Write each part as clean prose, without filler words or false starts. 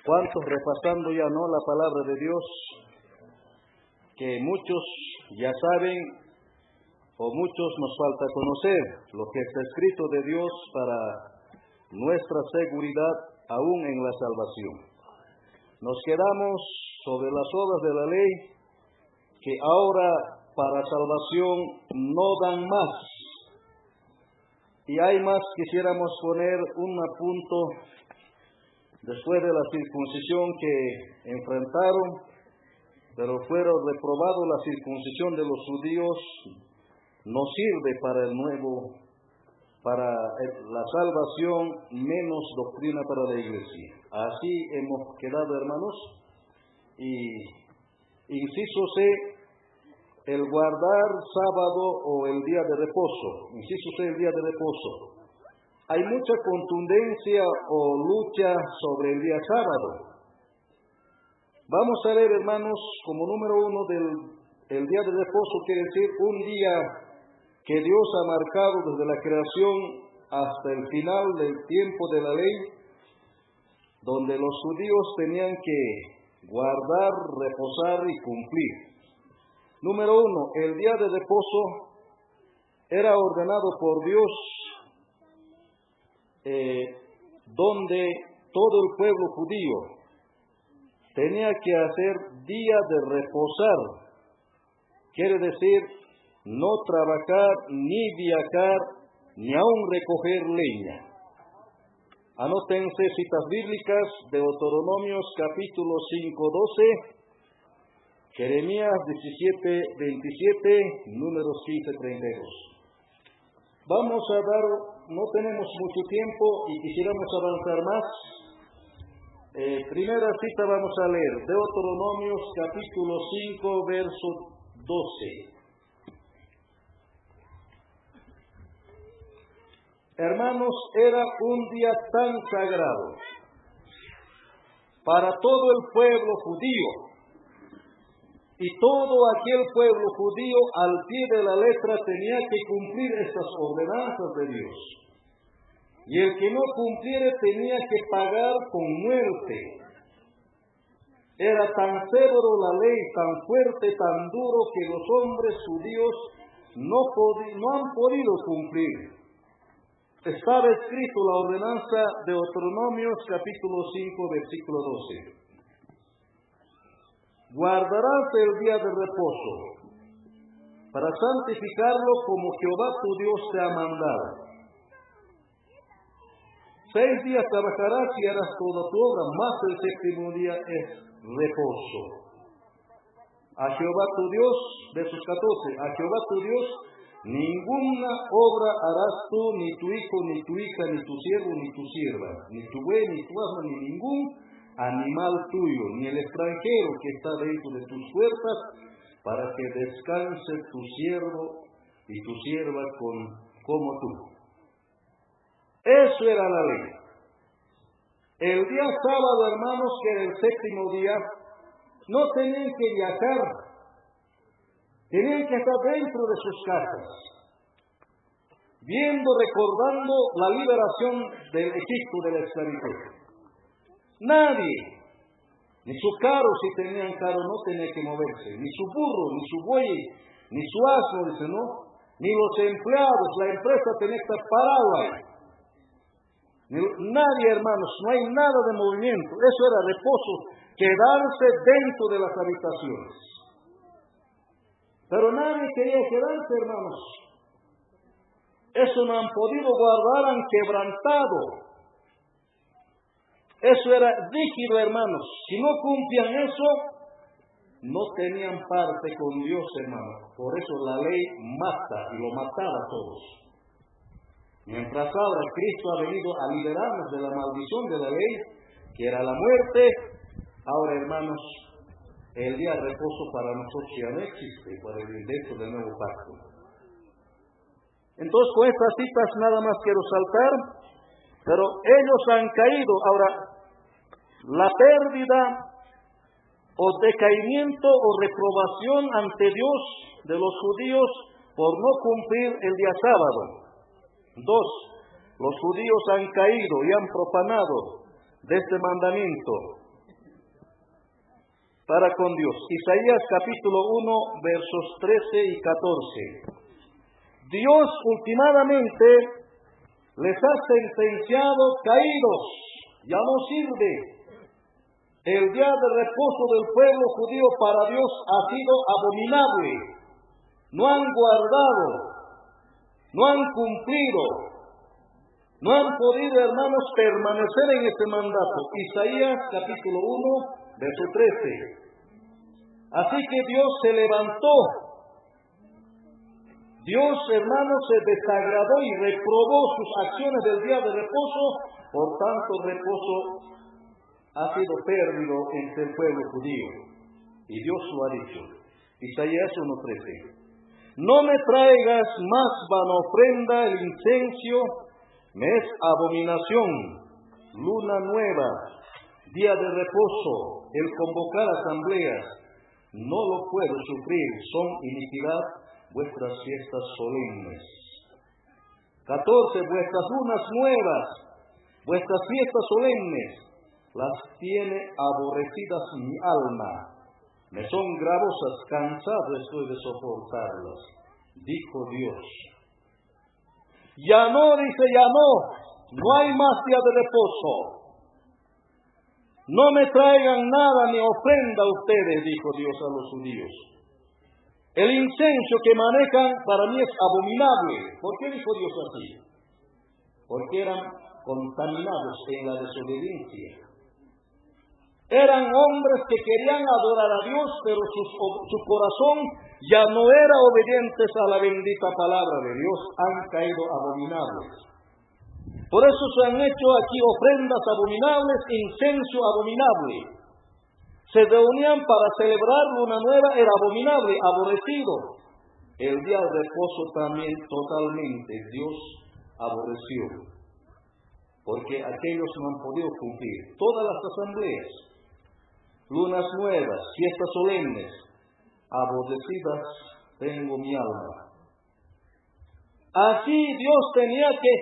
¿Cuántos repasando ya no la palabra de Dios? Que muchos ya saben o muchos nos falta conocer lo que está escrito de Dios para nuestra seguridad aún en la salvación. Nos quedamos sobre las obras de la ley que ahora para salvación no dan más. Y hay más, quisiéramos poner un punto después de la circuncisión que enfrentaron, pero fueron reprobados. La circuncisión de los judíos no sirve para el nuevo, para la salvación, menos doctrina para la iglesia. Así hemos quedado, hermanos, y inciso C, el guardar sábado o el día de reposo. Inciso C, el día de reposo. Hay mucha contundencia o lucha sobre el día sábado. Vamos a leer, hermanos, como número 1 el día de reposo, quiere decir un día que Dios ha marcado desde la creación hasta el final del tiempo de la ley, donde los judíos tenían que guardar, reposar y cumplir. Número 1, el día de reposo era ordenado por Dios, donde todo el pueblo judío tenía que hacer día de reposar. Quiere decir, no trabajar, ni viajar, ni aún recoger leña. Anótense citas bíblicas: Deuteronomios capítulo 5:12, Jeremías 17:27, Números 15:32. Vamos a no tenemos mucho tiempo y quisiéramos avanzar más. Primera cita vamos a leer, Deuteronomios capítulo 5, verso 12. Hermanos, era un día tan sagrado para todo el pueblo judío. Y todo aquel pueblo judío al pie de la letra tenía que cumplir estas ordenanzas de Dios. Y el que no cumpliere tenía que pagar con muerte. Era tan severo la ley, tan fuerte, tan duro, que los hombres judíos no han podido cumplir. Estaba escrito la ordenanza de Deuteronomios capítulo 5, versículo 12. Guardarás el día de reposo para santificarlo como Jehová tu Dios te ha mandado. 6 días trabajarás y harás toda tu obra, mas el séptimo día es reposo. A Jehová tu Dios, versos 14, a Jehová tu Dios ninguna obra harás tú, ni tu hijo, ni tu hija, ni tu siervo, ni tu sierva, ni tu buey, ni tu asno, ni ningún animal tuyo, ni el extranjero que está dentro de tus puertas, para que descanse tu siervo y tu sierva como tú. Eso era la ley. El día sábado, hermanos, que era el séptimo día, no tenían que viajar, tenían que estar dentro de sus casas, viendo, recordando la liberación del Egipto, de la esclavitud. Nadie, ni su carro, si tenían carro, no tenía que moverse, ni su burro, ni su buey, ni su asno, dice, no, ni los empleados, la empresa tenía que estar parada ahí. Nadie, hermanos, no hay nada de movimiento. Eso era reposo, quedarse dentro de las habitaciones. Pero nadie quería quedarse, hermanos. Eso no han podido guardar, han quebrantado. Eso era rígido, hermanos. Si no cumplían eso, no tenían parte con Dios, hermanos. Por eso la ley mata y lo mataba a todos. Mientras ahora Cristo ha venido a liberarnos de la maldición de la ley, que era la muerte, ahora, hermanos, el día de reposo para nosotros ya no existe, para el dentro del nuevo pacto. Entonces, con estas citas nada más quiero saltar. Pero ellos han caído. Ahora, la pérdida o decaimiento o reprobación ante Dios de los judíos por no cumplir el día sábado. 2. Los judíos han caído y han profanado de este mandamiento para con Dios. Isaías capítulo 1, versos 13 y 14. Dios últimamente les ha sentenciado caídos, ya no sirve. El día de reposo del pueblo judío para Dios ha sido abominable. No han guardado, no han cumplido, no han podido, hermanos, permanecer en este mandato. Isaías capítulo 1, verso 13. Así que Dios se levantó. Dios, hermanos, se desagradó y reprobó sus acciones del día de reposo. Por tanto, el reposo ha sido perdido entre el pueblo judío. Y Dios lo ha dicho. Isaías 1:13. No me traigas más vana ofrenda, el incenso me es abominación. Luna nueva, día de reposo, el convocar asambleas, no lo puedo sufrir, son iniquidad vuestras fiestas solemnes. 14. Vuestras lunas nuevas, vuestras fiestas solemnes, las tiene aborrecidas mi alma. Me son gravosas, cansado estoy de soportarlas, dijo Dios. Ya no, dice, ya no hay más día de reposo. No me traigan nada ni ofrenda a ustedes, dijo Dios a los judíos. El incenso que manejan para mí es abominable. ¿Por qué dijo Dios así? Porque eran contaminados en la desobediencia. Eran hombres que querían adorar a Dios, pero su corazón ya no era obedientes a la bendita palabra de Dios. Han caído abominables. Por eso se han hecho aquí ofrendas abominables, incenso abominable. Se reunían para celebrar luna nueva, era abominable, aborrecido. El día de reposo también totalmente Dios aborreció. Porque aquellos no han podido cumplir. Todas las asambleas, lunas nuevas, fiestas solemnes, aborrecidas tengo mi alma. Así Dios tenía que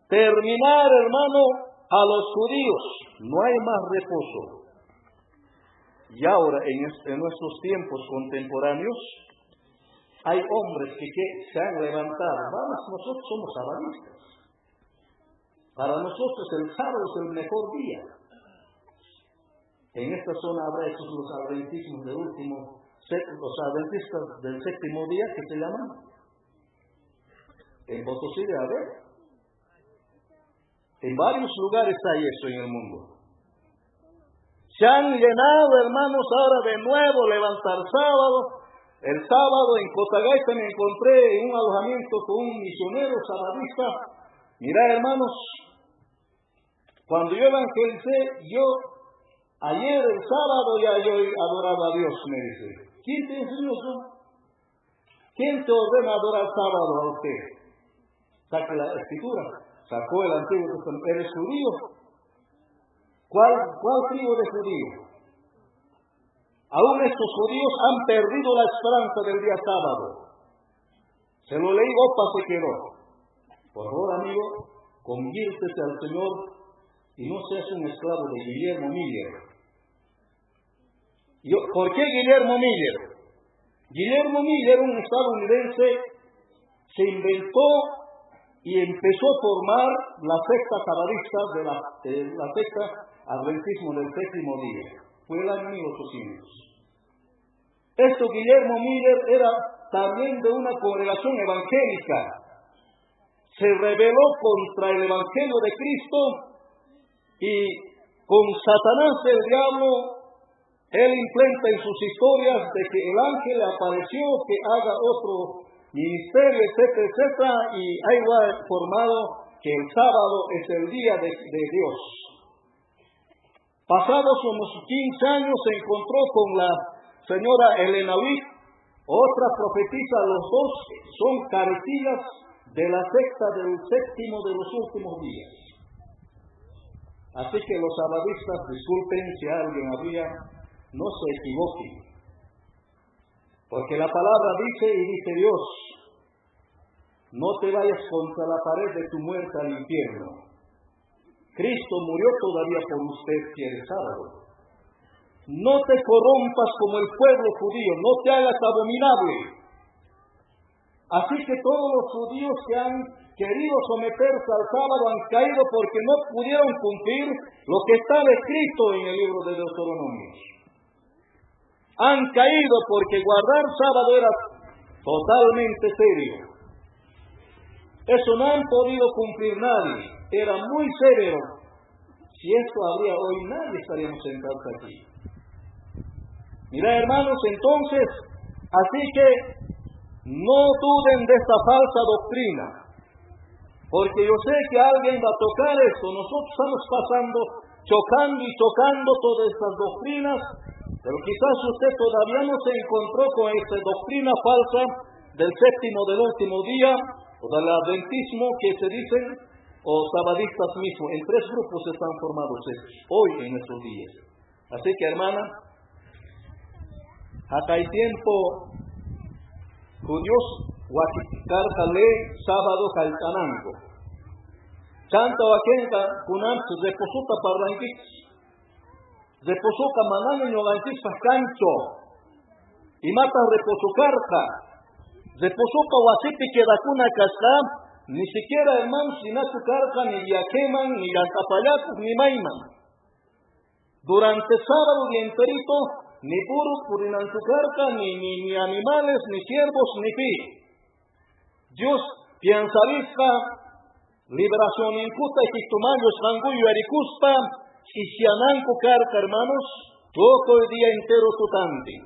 terminar, hermano, a los judíos. No hay más reposo. Y ahora, en nuestros tiempos contemporáneos, hay hombres que se han levantado. Vamos, nosotros somos sabadistas. Para nosotros el sábado es el mejor día. En esta zona habrá esos los adventistas del séptimo día, que se llaman. En Potosí de haber. En varios lugares hay eso en el mundo. Se han llenado, hermanos, ahora de nuevo levantar sábado. El sábado en Cotagaita me encontré en un alojamiento con un misionero sabadista. Mirá, hermanos, cuando yo evangelicé, ayer el sábado ya yo adoraba a Dios, me dice. ¿Quién te enseñó eso? ¿Quién te ordena adorar sábado a usted? Saque la escritura. Sacó el Antiguo Testamento. ¿Eres judío? ¿Cuál tribu de judío? Aún estos judíos han perdido la esperanza del día sábado. Se lo leí, opa, se quedó. Por favor, amigo, conviértese al Señor y no seas un esclavo de Guillermo Miller. ¿Por qué Guillermo Miller? Guillermo Miller, un estadounidense, se inventó y empezó a formar la secta sabadista de la secta adventismo del séptimo día. Fue el año 1800. Guillermo Miller era también de una congregación evangélica. Se rebeló contra el evangelio de Cristo y con Satanás, el diablo, él implanta en sus historias de que el ángel le apareció, que haga otro ministerio, etcétera, etcétera, y ahí lo ha formado que el sábado es el día de Dios. Pasados unos 15 años se encontró con la señora Elena Witt, otra profetisa. Los dos son cabecillas de la secta del séptimo de los últimos días. Así que los sabadistas, disculpen si alguien había, no se equivoquen. Porque la palabra dice y dice Dios, no te vayas contra la pared de tu muerte al infierno. Cristo murió todavía por usted si eres sábado. No te corrompas como el pueblo judío, no te hagas abominable. Así que todos los judíos que han querido someterse al sábado han caído porque no pudieron cumplir lo que estaba escrito en el libro de Deuteronomio. Han caído porque guardar sábado era totalmente serio. Eso no han podido cumplir nadie. Era muy severo. Si esto habría hoy, nadie estaríamos sentados aquí. Mira, hermanos, entonces, así que no duden de esta falsa doctrina, porque yo sé que alguien va a tocar esto. Nosotros estamos pasando, chocando y tocando todas estas doctrinas, pero quizás usted todavía no se encontró con esta doctrina falsa del séptimo del último día, o del adventismo que se dicen, o sabadistas mismos. En tres grupos están formados hoy en nuestros días. Así que, hermana, acá hay tiempo, Dios carcale sábado calcananco. Chanta wakenka kunamsu reposuta parlanquix. Reposuca manano ñoganchis cancho. Y mata reposucarca. Reposuca wasipi quedacuna casca. Ni siquiera hermanos ni nacu carca, ni yaqueman, ni yancapayacos, ni maiman. Durante sábado y enterito, ni burros purinan su carca, ni animales, ni ciervos, ni pi. Dios piensarisca, liberación injusta y quistumayo, sanguyo, aricuspa, y siananco carca, hermanos, todo el día entero tutanti.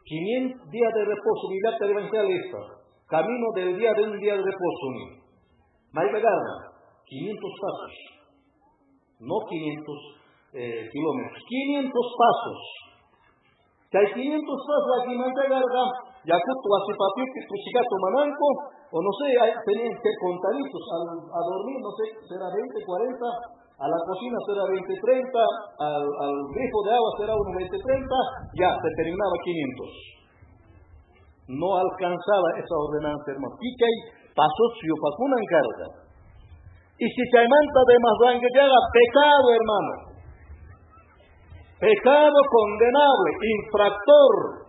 500 días de reposo, mi vida evangelista, camino del día de un día de reposo, Maibegarra, 500 pasos, no 500 kilómetros, 500 pasos. Que hay 500 pasos aquí en Maibegarra, Yacuto, Asipapi, Puchicato, Mananco, o no sé, tenían que contaditos a dormir, no sé, será 20, 40, a la cocina será 20, 30, al grifo de agua será uno 20, 30, ya se terminaba 500. No alcanzaba esa ordenanza, hermano. Y que hay pasos si opacunan carga. Y si se manta de más rangue que haga pecado, hermano. Pecado condenable, infractor.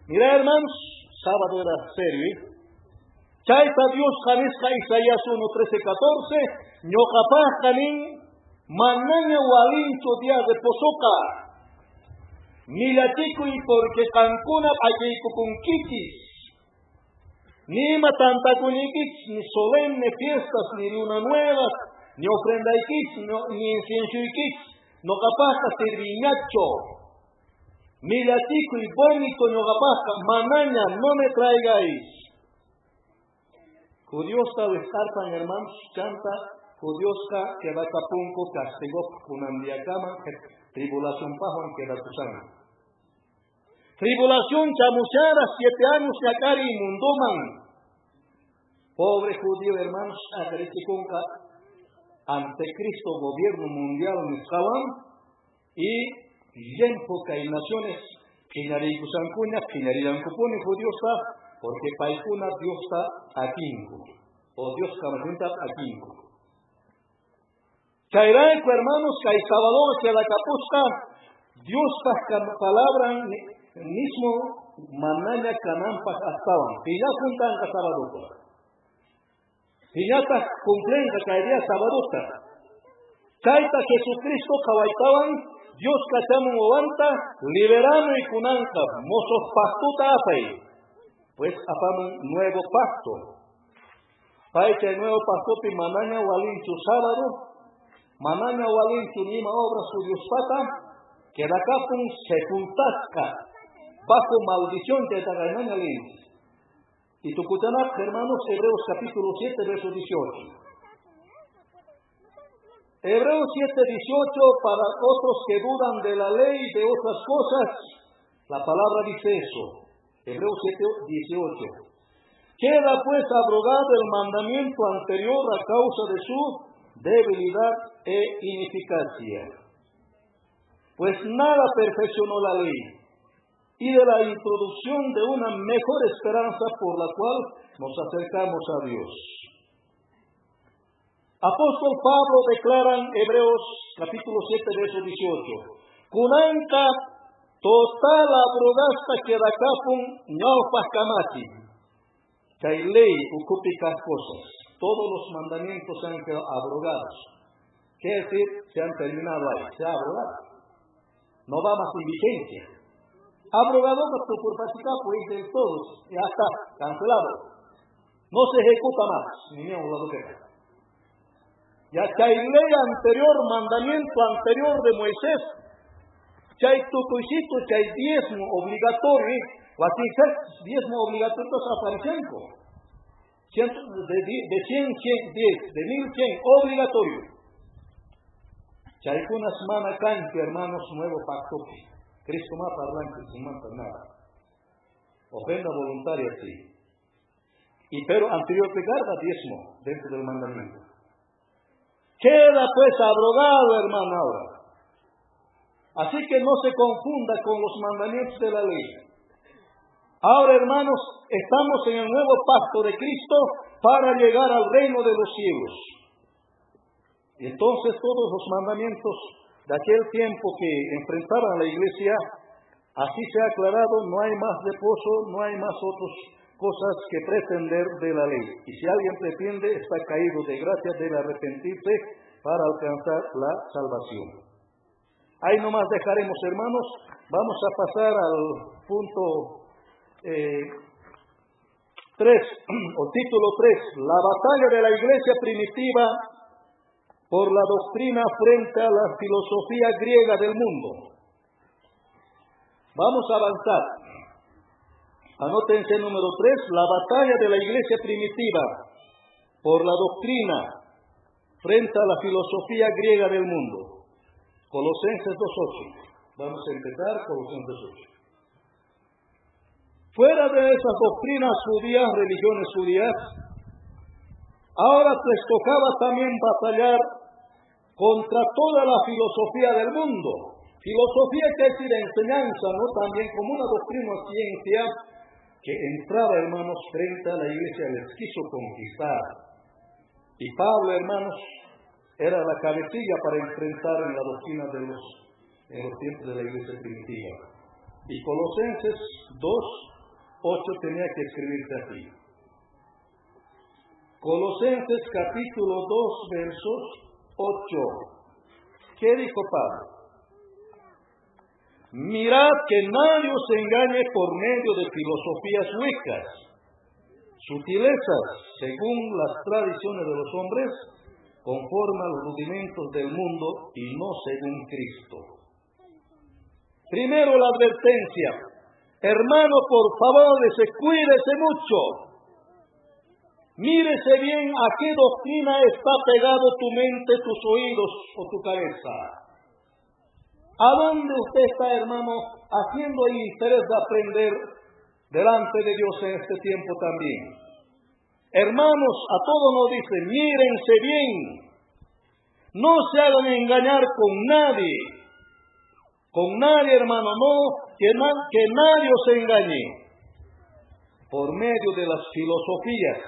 Mira, hermanos, sábado era serio, ¿eh? Chaita Dios Janisca Isaías 1:13-14, ñocapaz canin, manaña walincho día de posoca. Milatico y porque cancuna ayaycucunquiquis. Ni matantacuniquis, ni solemne fiestas, ni luna nuevas, ni ofrendaiquis, ni inciensuiquis, no capaz sirviñacho. Milatico y bonito no capaz, manaña, no me traigáis. Judioska descartan, hermanos, chanta, judioska que va tapunco, castigó, kunambiacama, tribulación pajon que da tu sangre. Tribulación chamuchara, 7 años yakari mundoman. Pobre judío, hermanos, agaritikunka, ante Cristo gobierno mundial miscawan, y yempo que hay naciones, pinarikusancuña, pinarilancupuni judiosa, porque paikuna Dios está aquí, o Dios camarita aquí. Cairaico, hermanos, caizabador que la capusca, Dios está palabra mismo manaya canampas estaban. Y ya juntan a sábado. Y ya está cumpliendo caería sábado. Caita Jesucristo cabaitaban, Dios cachamo ovanta, liberano y cunanca, mozos pastuta apay. Pues apamos nuevo pacto. Para que el nuevo pacto pi manaña walinchu sábado, manaña walinchu nima obra su Dios pata, que da capun sepultasca, bajo maldición de tagañaña lins. Y tu cutanap, hermanos, Hebreos capítulo 7, verso 18. Hebreos 7:18, para otros que dudan de la ley y de otras cosas, la palabra dice eso. Hebreos 7:18. Queda pues abrogado el mandamiento anterior a causa de su debilidad e ineficacia. Pues nada perfeccionó la ley, y de la introducción de una mejor esperanza por la cual nos acercamos a Dios. Apóstol Pablo declara en Hebreos capítulo 7, verso 18, Kunanka total abrogasta quedacapun ñaupas camati, que hay ley ucupicas cosas. Todos los mandamientos se han quedado abrogados. Quiere decir, se han terminado ahí, se ha abrogado. No va más en vigencia. Abrogado por practicar, pues de todos, ya está, cancelado. No se ejecuta más, ni un lado que ya que hay ley anterior, mandamiento anterior de Moisés, que hay tutuicito, que hay diezmo obligatorio, diezmo obligatorio es apareciendo. De 100, 10, de 1100, obligatorio. Que hay una semana cante, hermanos, nuevo pacto. Cristo más parlante, sin manta nada. Ofrenda voluntaria, sí. Y pero anterior pegarda diezmo dentro del mandamiento. Queda pues abrogado, hermano, ahora. Así que no se confunda con los mandamientos de la ley. Ahora, hermanos, estamos en el nuevo pacto de Cristo para llegar al reino de los cielos. Y entonces todos los mandamientos de aquel tiempo que enfrentaban a la iglesia, así se ha aclarado, no hay más reposo, no hay más otras cosas que pretender de la ley. Y si alguien pretende, está caído de gracia, debe arrepentirse para alcanzar la salvación. Ahí nomás dejaremos, hermanos. Vamos a pasar al punto 3, o título 3, la batalla de la iglesia primitiva por la doctrina frente a la filosofía griega del mundo. Vamos a avanzar. Anótense número 3, la batalla de la iglesia primitiva por la doctrina frente a la filosofía griega del mundo. Colosenses 2:8. Vamos a empezar Colosenses 2:8. Fuera de esas doctrinas judías, religiones judías, ahora les tocaba también batallar contra toda la filosofía del mundo. Filosofía que es decir enseñanza, no también como una doctrina o ciencia que entraba, hermanos, frente a la iglesia, les quiso conquistar. Y Pablo, hermanos, era la cabecilla para enfrentar en la doctrina en los tiempos de la iglesia primitiva. Y Colosenses 2:8 tenía que escribirse así. Colosenses capítulo 2, versos 8. ¿Qué dijo Pablo? Mirad que nadie os engañe por medio de filosofías huecas, sutilezas según las tradiciones de los hombres, conforme a los rudimentos del mundo y no según Cristo. Primero la advertencia. Hermano, por favor, cuídese mucho. Mírese bien a qué doctrina está pegado tu mente, tus oídos o tu cabeza. ¿A dónde usted está, hermano, haciendo el interés de aprender delante de Dios en este tiempo también? Hermanos, a todos nos dice, mírense bien. No se hagan engañar con nadie. Con nadie, hermano, no, que nadie os engañe. Por medio de las filosofías,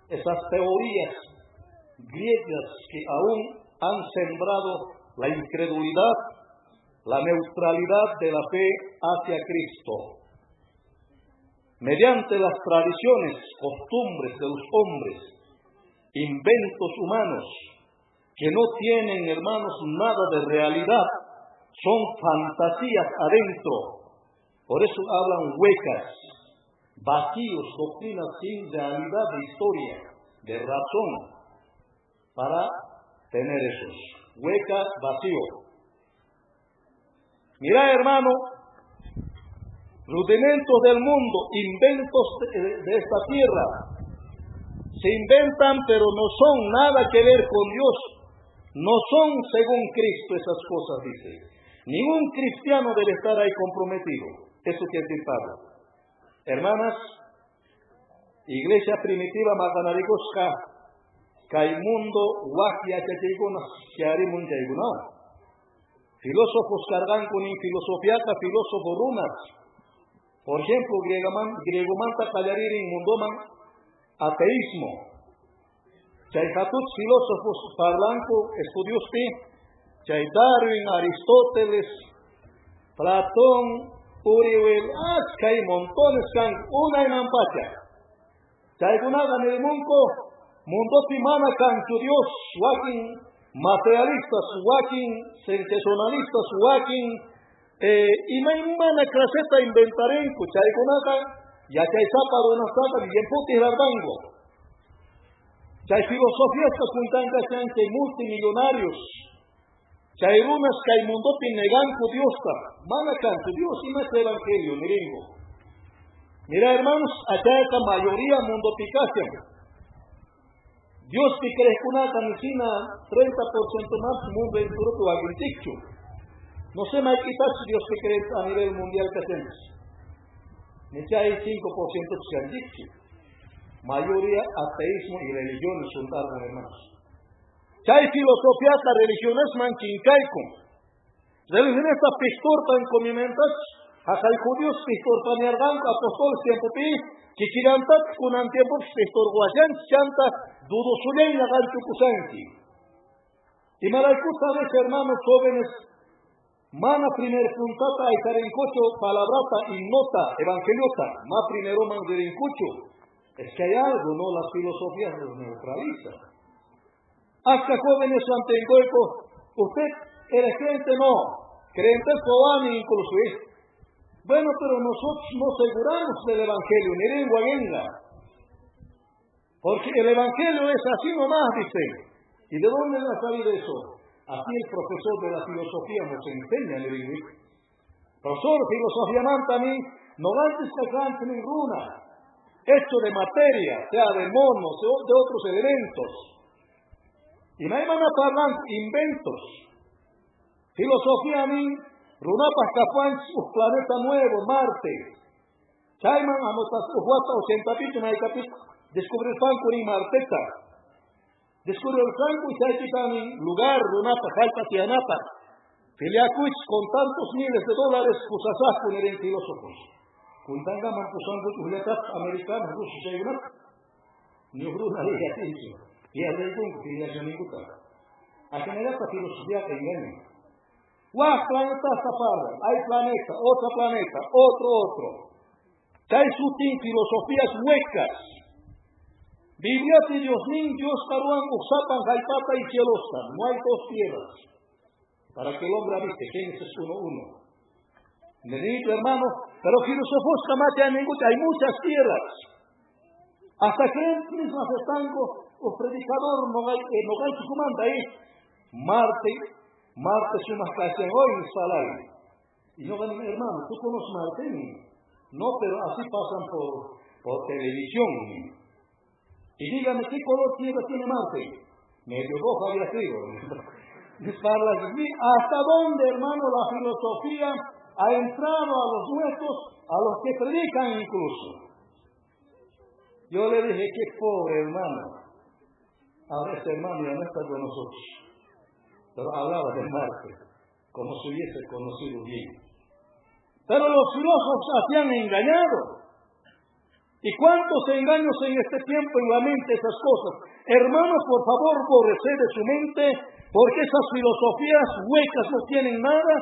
esas teorías griegas que aún han sembrado la incredulidad, la neutralidad de la fe hacia Cristo. Mediante las tradiciones, costumbres de los hombres, inventos humanos, que no tienen, hermanos, nada de realidad, son fantasías adentro. Por eso hablan huecas, vacíos, doctrinas sin realidad de historia, de razón, para tener esos. Hueca, vacío. Mira, hermano, rudimentos del mundo, inventos de esta tierra, se inventan pero no son nada que ver con Dios, no son según Cristo esas cosas, dice. Ningún cristiano debe estar ahí comprometido. Eso quiere decir Pablo. Hermanas, iglesia primitiva Maganarigosca, Caimundo, Wakia, Chachiguna, Chiarimun, Chaiguna. Filósofos cargan con filosofía, filósofos runas. Por ejemplo, griegomanta callaririn mundoman ateísmo. Chay hatuch filósofos parlanco estudiusti, chay Darwin, Aristóteles, Platón, Uriel, hay montones can una en ampacha. Chay gunagan el mundo timana can tu Dios, wakin materialistas, wakin sensacionalistas, wakin y mana claseta inventarenco, chay gunagan, ya chay zapa de una zapa y en puti lardango. Chay filosofías que apuntan que multimillonarios, chay runas que hay mundo tinegan ku Dios ta, mana can tu Dios y más evangelio, miringo. Mira hermanos, acá esta mayoría mundo picacia. Dios te crees que una camisina 30% más mundo en grupo agricultivo. No sé más quitar si Dios te crees a nivel mundial que hacemos. Me hay 5% que han dicho. Mayoría ateísmo y religiones son tarde, hermanos. Hay filosofías a religiones manquincaico. Religiones a pistortan comimentas, a judíos pistortan y arganco, apóstoles tiempo pi, chichirantat kunan tiempo pistor guayan, chanta, dudo sulen y agancho kusanki. Y maraiku sabes, hermanos jóvenes, mana primer puntata y carincocho, palabrata y nota, evangeliota, ma primero man derincucho. Es que hay algo, ¿no? Las filosofías los neutralizan. Hasta jóvenes santengoico, usted eres creyente, no. Creyente es Cobani incluso. Bueno, pero nosotros nos aseguramos del Evangelio, ni lengua venga. Porque el Evangelio es así nomás, dice. ¿Y de dónde ha salido eso? Así el profesor de la filosofía nos enseña en el lingüista. Profesor, filosofía mantani, no antes que canten en runa, hecho de materia, sea de monos, de otros elementos. Y no hay mana hablar inventos. Filosofía a mí, runapas capanch, un planeta nuevo, Marte. Chayman, anotas, uhuata, 80 picho, no hay capítulo. Descubre el panco en Marteta. Descubre el franco y se quitan lugar, runapa, jalpa, tianapa. Filiacuich con tantos miles de dólares, pusasas con el filósofos. Kuntanga mampusando juliatas americanas, rusos, ayunas. Ni bruna de atención. Y a ley con filiación inguta. A generar esta filosofía que engaña. Guau, planeta zaparra, hay planeta, otro planeta, otro. Hay sutin filosofías huecas. Biblia de Dios caruan, usapan, jaipata y chelostan. No hay dos tierras. Para que el hombre habite, ¿quién es uno? Necesito, hermano, pero filósofos camate a ningún, hay muchas tierras. Hasta que mismas están los predicadores no hay su comanda ahí. Marte es una clase hoy en salario. Y no van, hermano, ¿tú conoces Marte? No, pero así pasan por televisión. Y dígame, ¿qué color tierra tiene Marte? Medio rojo había sido. ¿Hasta dónde, hermano, la filosofía ha entrado a los nuestros, a los que predican incluso? Yo le dije, qué pobre hermano. Ahora este hermano ya no está con nosotros. Pero hablaba de Marte, como si hubiese conocido bien. Pero los filósofos hacían engañado. ¿Y cuántos engaños en este tiempo en la mente esas cosas? Hermanos, por favor, borrese de su mente, porque esas filosofías huecas no tienen nada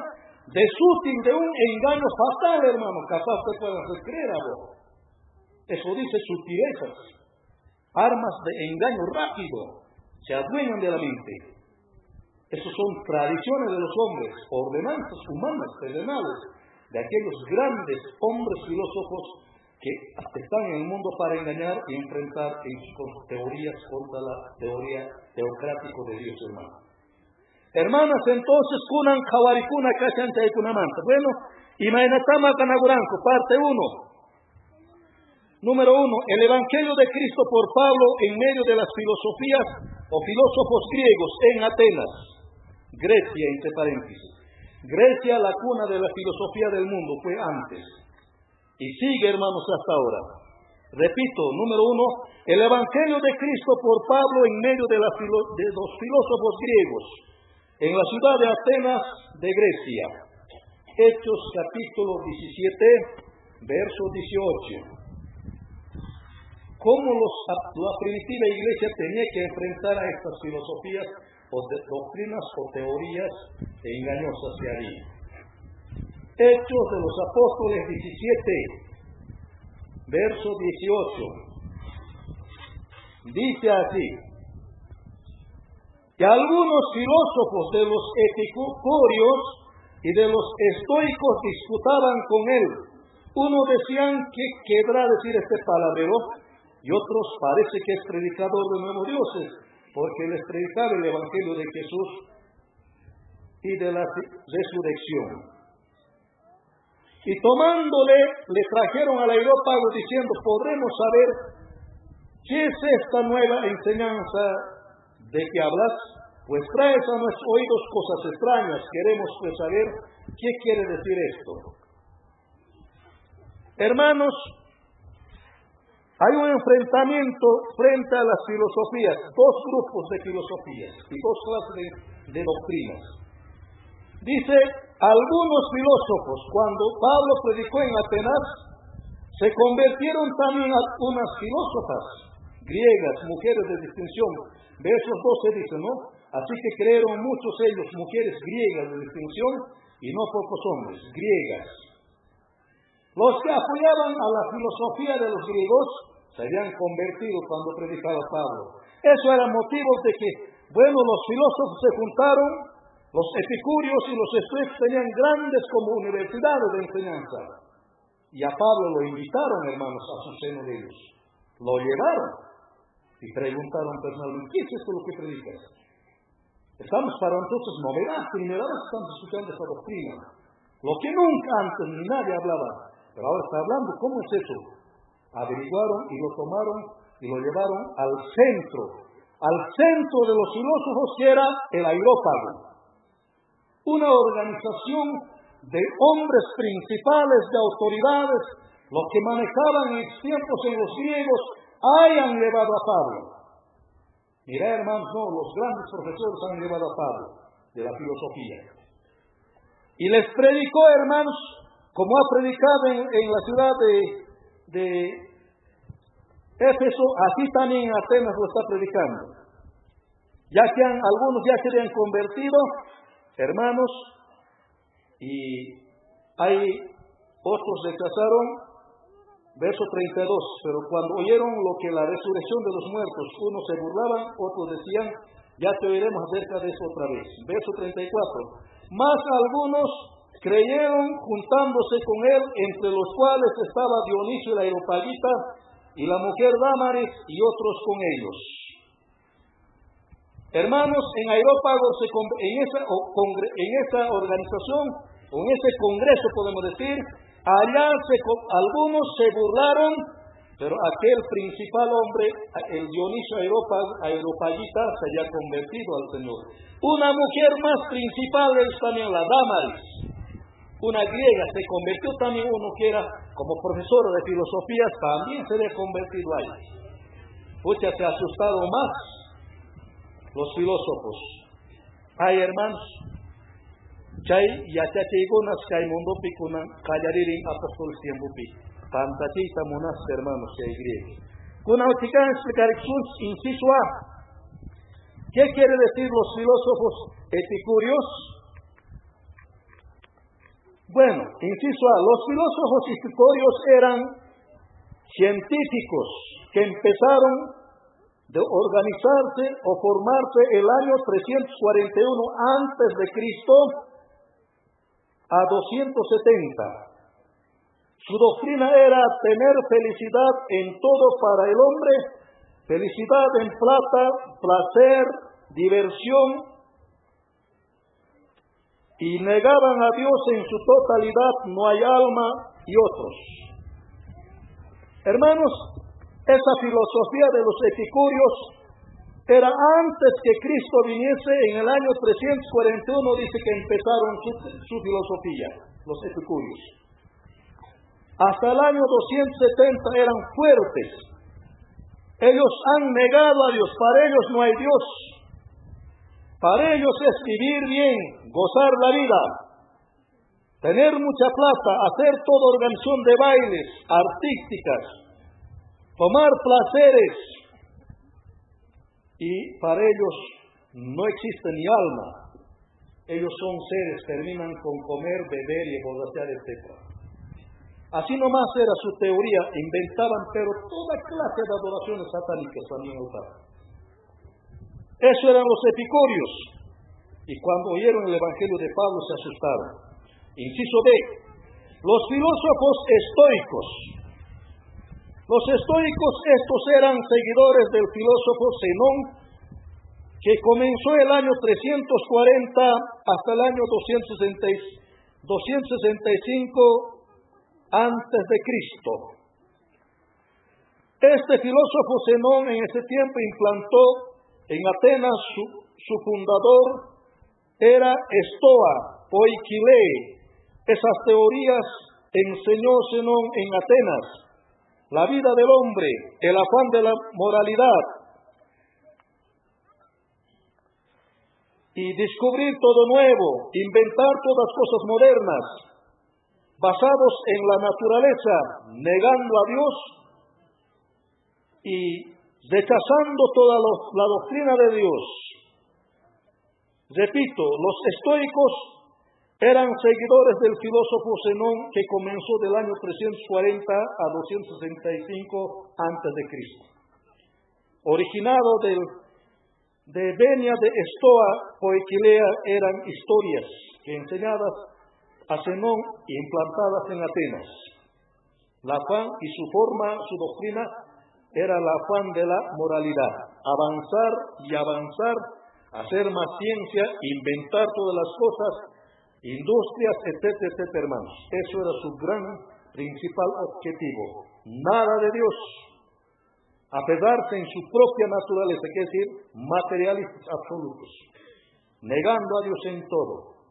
de sutil, de un engaño fatal, hermano. Capaz te puedan hacer creer a vos. Eso dice sutilezas, armas de engaño rápido, se adueñan de la mente. Esas son tradiciones de los hombres, ordenanzas humanas, terrenales, de aquellos grandes hombres filósofos que están en el mundo para engañar y enfrentar en sus teorías contra la teoría teocrática de Dios, hermano. Hermanas, entonces, kunan kawarikuna kachanta y kunamanta. Bueno, imainatama kanaguranco, parte 1. Número 1, el Evangelio de Cristo por Pablo en medio de las filosofías o filósofos griegos en Atenas, Grecia, entre paréntesis. Grecia, la cuna de la filosofía del mundo, fue antes. Y sigue, hermanos, hasta ahora. Repito, número 1, el Evangelio de Cristo por Pablo en medio de los filósofos griegos en la ciudad de Atenas de Grecia. Hechos capítulo 17, verso 18. Cómo la primitiva iglesia tenía que enfrentar a estas filosofías o doctrinas o teorías engañosas que había. Hechos de los Apóstoles 17, verso 18. Dice así: que algunos filósofos de los epicúreos y de los estoicos disputaban con él. Uno decían que querrá decir este palabrero, y otros parece que es predicador de nuevos dioses, porque les predicaba el evangelio de Jesús y de la resurrección. Y tomándole, le trajeron al Areópago diciendo: ¿podremos saber qué es esta nueva enseñanza de que hablas? Pues traes a nuestros oídos cosas extrañas. Queremos pues saber qué quiere decir esto. Hermanos, hay un enfrentamiento frente a las filosofías, dos grupos de filosofías y dos clases de doctrinas. Dice, algunos filósofos, cuando Pablo predicó en Atenas, se convirtieron también a unas filósofas griegas, mujeres de distinción. Versos 12 dice, ¿no? Así que creyeron muchos ellos, mujeres griegas de distinción, y no pocos hombres, griegas. Los que apoyaban a la filosofía de los griegos se habían convertido cuando predicaba Pablo. Eso era motivo de que, bueno, los filósofos se juntaron, los epicúreos y los estoicos tenían grandes como universidades de enseñanza. Y a Pablo lo invitaron, hermanos, a su seno de ellos. Lo llevaron y preguntaron personalmente: ¿qué es esto lo que predicas? Estamos para entonces novedad, primera vez estamos escuchando esta doctrina. Lo que nunca antes ni nadie hablaba. Pero ahora está hablando, ¿cómo es eso? Averiguaron y lo tomaron y lo llevaron al centro de los filósofos, que era el Areópago. Una organización de hombres principales, de autoridades, los que manejaban en tiempos en los griegos, hayan llevado a Pablo. Mirá, hermanos, no, los grandes profesores han llevado a Pablo de la filosofía. Y les predicó, hermanos, como ha predicado en la ciudad de Éfeso, así también en Atenas lo está predicando. Ya que algunos ya se habían convertido, hermanos, y hay otros rechazaron, verso 32, pero cuando oyeron lo que la resurrección de los muertos, unos se burlaban, otros decían: ya te oiremos acerca de eso otra vez. Verso 34, más algunos creyeron juntándose con él, entre los cuales estaba Dionisio el Areopagita y la mujer Dámaris, y otros con ellos. Hermanos, en Areópago, en esa organización, o en ese congreso podemos decir, allá algunos se burlaron, pero aquel principal hombre, el Dionisio Areopagita, se había convertido al Señor. Una mujer más principal es también la Dámaris, una griega, se convirtió también. Uno que era como profesora de filosofía, también se había convertido ahí. Pues ya se asustaron más los filósofos. Ay, hermanos, chay yachachigunas kay mundo pikuna kallaririn apóstoles tiempo pi. Tantachita monas, hermanos, que hay griegos. Kuna chican explicar inciso A. ¿Qué quiere decir los filósofos epicúreos? Bueno, inciso A, los filósofos epicúreos eran científicos que empezaron de organizarse o formarse el año 341 antes de Cristo a 270. Su doctrina era tener felicidad en todo para el hombre, felicidad en plata, placer, diversión, y negaban a Dios en su totalidad, no hay alma, y otros. Hermanos, esa filosofía de los epicúreos era antes que Cristo viniese. En el año 341 dice que empezaron su filosofía, los epicúreos. Hasta el año 270 eran fuertes. Ellos han negado a Dios. Para ellos no hay Dios. Para ellos es vivir bien, gozar la vida, tener mucha plata, hacer toda organización de bailes, artísticas, tomar placeres. Y para ellos no existe ni alma. Ellos son seres, terminan con comer, beber y emborrachar, etc. Así nomás era su teoría, inventaban pero toda clase de adoraciones satánicas también en el altar. Eso eran los epicúreos. Y cuando oyeron el evangelio de Pablo se asustaron. Inciso B, los filósofos estoicos. Los estoicos, estos eran seguidores del filósofo Zenón, que comenzó el año 340 hasta el año 265 antes de Cristo. Este filósofo Zenón en ese tiempo implantó en Atenas, su fundador era Estoa, Poikile. Esas teorías enseñó Zenón en Atenas. La vida del hombre, el afán de la moralidad y descubrir todo nuevo, inventar todas cosas modernas, basados en la naturaleza, negando a Dios y rechazando toda la doctrina de Dios. Repito, los estoicos eran seguidores del filósofo Zenón, que comenzó del año 340 a 265 antes de Cristo. Originado de venia de Estoa, Poikilea, eran historias que enseñadas a Zenón y implantadas en Atenas. La afán y su forma, su doctrina, era el afán de la moralidad. Avanzar y avanzar, hacer más ciencia, inventar todas las cosas, industrias, etcétera, etcétera, hermanos. Eso era su gran principal objetivo. Nada de Dios. Apegarse en su propia naturaleza, que es decir, materialistas absolutos. Negando a Dios en todo.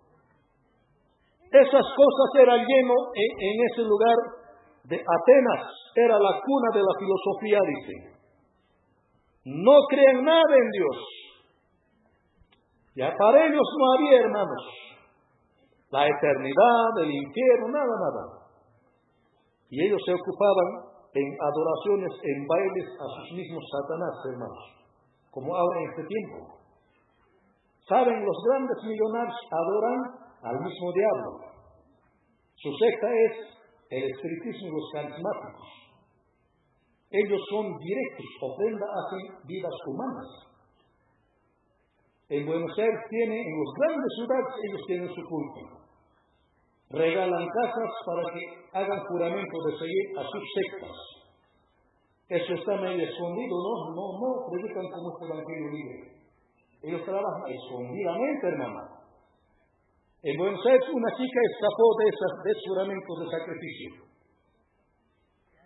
Esas cosas eran lleno en ese lugar de Atenas. Era la cuna de la filosofía, dice. No creen nada en Dios. Ya para ellos no había, hermanos, la eternidad, el infierno, nada. Y ellos se ocupaban en adoraciones, en bailes a sus mismos Satanás, hermanos, como ahora en este tiempo. Saben, los grandes millonarios adoran al mismo diablo. Su secta es el espiritismo y los carismáticos. Ellos son directos, ofrenda, hacen vidas humanas. En Buenos Aires en los grandes ciudades, ellos tienen su culto. Regalan casas para que hagan juramento de seguir a sus sectas. Eso está medio escondido, no predican como este evangelio libre. Ellos trabajan escondidamente, hermano. En Buenos Aires una chica escapó de ese juramento de sacrificio.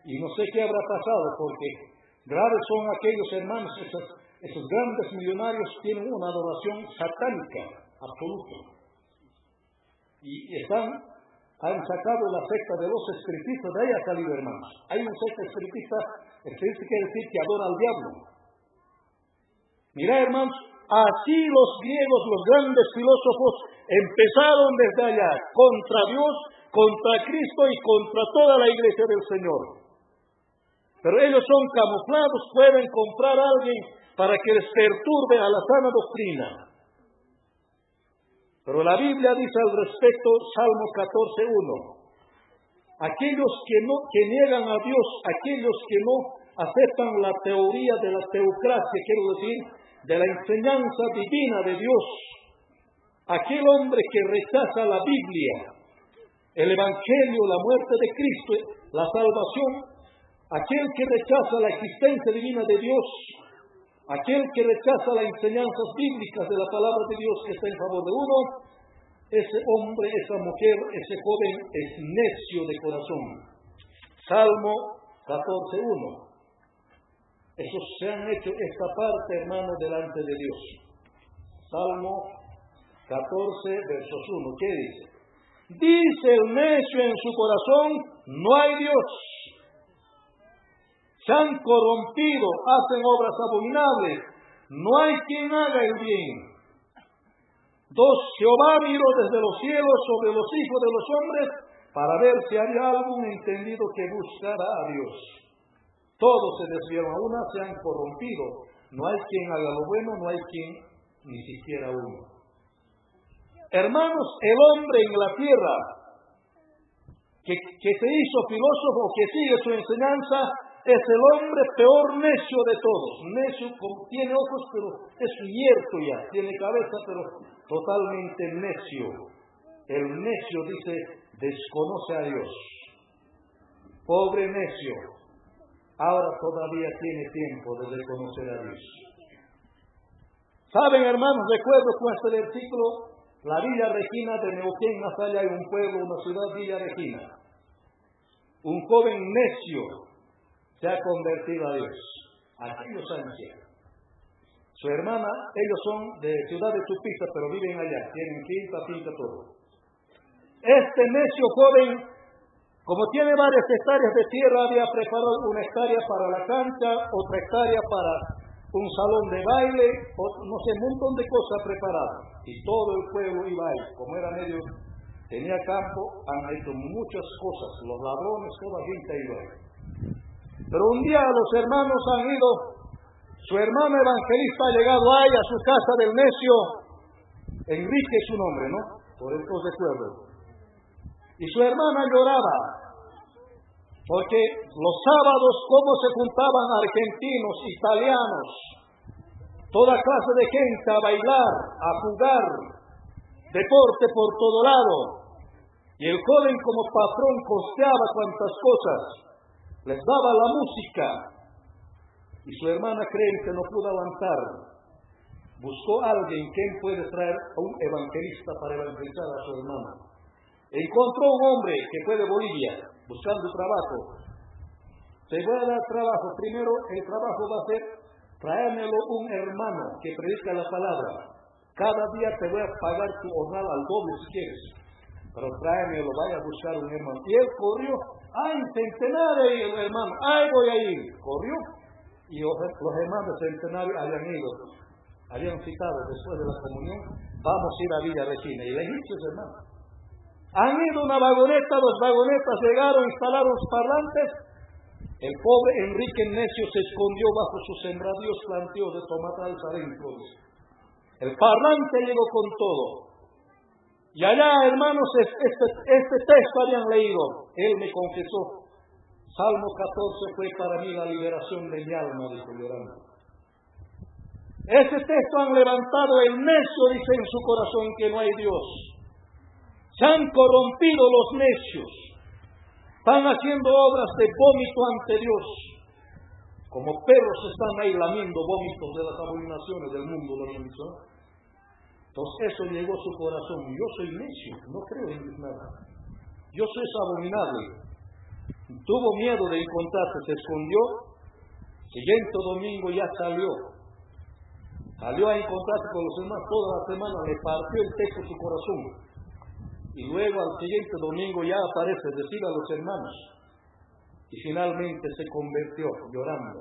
Y no sé qué habrá pasado, porque graves son aquellos hermanos, esos grandes millonarios tienen una adoración satánica absoluta. Y han sacado la secta de los espiritistas, de ahí ha salido, hermanos. Hay una secta espiritista quiere decir que adora al diablo. Mirá, hermanos, así los griegos, los grandes filósofos, empezaron desde allá, contra Dios, contra Cristo y contra toda la iglesia del Señor. Pero ellos son camuflados, pueden comprar a alguien para que les perturbe a la sana doctrina. Pero la Biblia dice al respecto, Salmo 14:1, aquellos que niegan a Dios, aquellos que no aceptan la teoría de la teocracia, quiero decir, de la enseñanza divina de Dios, aquel hombre que rechaza la Biblia, el Evangelio, la muerte de Cristo, la salvación, aquel que rechaza la existencia divina de Dios, aquel que rechaza las enseñanzas bíblicas de la palabra de Dios que está en favor de uno, ese hombre, esa mujer, ese joven es necio de corazón. Salmo 14:1. Esos se han hecho esta parte, hermano, delante de Dios. Salmo 14:1. ¿Qué dice? Dice el necio en su corazón, no hay Dios. Se han corrompido, hacen obras abominables. No hay quien haga el bien. Jehová miró desde los cielos sobre los hijos de los hombres para ver si había algún entendido que buscara a Dios. Todos se desviaron, a una se han corrompido. No hay quien haga lo bueno, no hay quien, ni siquiera uno. Hermanos, el hombre en la tierra que se hizo filósofo, que sigue su enseñanza, es el hombre peor necio de todos. Necio, tiene ojos, pero es yerto ya. Tiene cabeza, pero totalmente necio. El necio, dice, desconoce a Dios. Pobre necio. Ahora todavía tiene tiempo de reconocer a Dios. ¿Saben, hermanos, de acuerdo con este versículo? La Villa Regina de Neuquén, más allá hay un pueblo, una ciudad, Villa Regina. Un joven necio se ha convertido a Dios. Aquellos ancianos. Su hermana, ellos son de Ciudad de Tupiza, pero viven allá. Tienen finca, todo. Este necio joven, como tiene varias hectáreas de tierra, había preparado una hectárea para la cancha, otra hectárea para un salón de baile, no sé, un montón de cosas preparadas. Y todo el pueblo iba ahí. Como era medio, tenía campo, han hecho muchas cosas. Los ladrones, toda la gente iba ahí. Pero un día los hermanos han ido, su hermano evangelista ha llegado ahí a su casa del necio, Enrique es su nombre, ¿no? Por eso recuerdo. Y su hermana lloraba, porque los sábados, cómo se juntaban argentinos, italianos, toda clase de gente a bailar, a jugar, deporte por todo lado. Y el joven como patrón costeaba cuantas cosas, les daba la música. Y su hermana creyente no pudo aguantar. Buscó a alguien, ¿quién puede traer a un evangelista para evangelizar a su hermana? Encontró un hombre que fue de Bolivia, buscando trabajo. Te voy a dar trabajo. Primero, el trabajo va a ser traérmelo un hermano que predica la palabra. Cada día te voy a pagar tu jornal al doble si quieres. Pero tráemelo, vaya a buscar un hermano. Y él corrió. ¡Ay, centenario! El hermano, ¡ay, voy a ir! Corrió. Y los hermanos centenarios habían citado después de la comunión, vamos a ir a Villa Regina. Y le dije, hermanos, han ido una vagoneta, dos vagonetas, llegaron, instalaron los parlantes. El pobre Enrique necio se escondió bajo sus sembradíos planteos de tomatales adentro. El parlante llegó con todo. Y allá, hermanos, este texto habían leído. Él me confesó. Salmo 14 fue para mí la liberación de mi alma, dijo llorando. Ese texto han levantado el necio, dice en su corazón que no hay Dios. Se han corrompido los necios. Están haciendo obras de vómito ante Dios. Como perros están ahí lamiendo vómitos de las abominaciones del mundo, lo han dicho. Entonces eso llegó a su corazón. Yo soy necio, no creo en nada. Yo soy abominable. Tuvo miedo de encontrarse, se escondió. Siguiente domingo ya salió. Salió a encontrarse con los demás toda la semana, le partió el texto su corazón. Y luego al siguiente domingo ya aparece, decir a los hermanos. Y finalmente se convirtió llorando.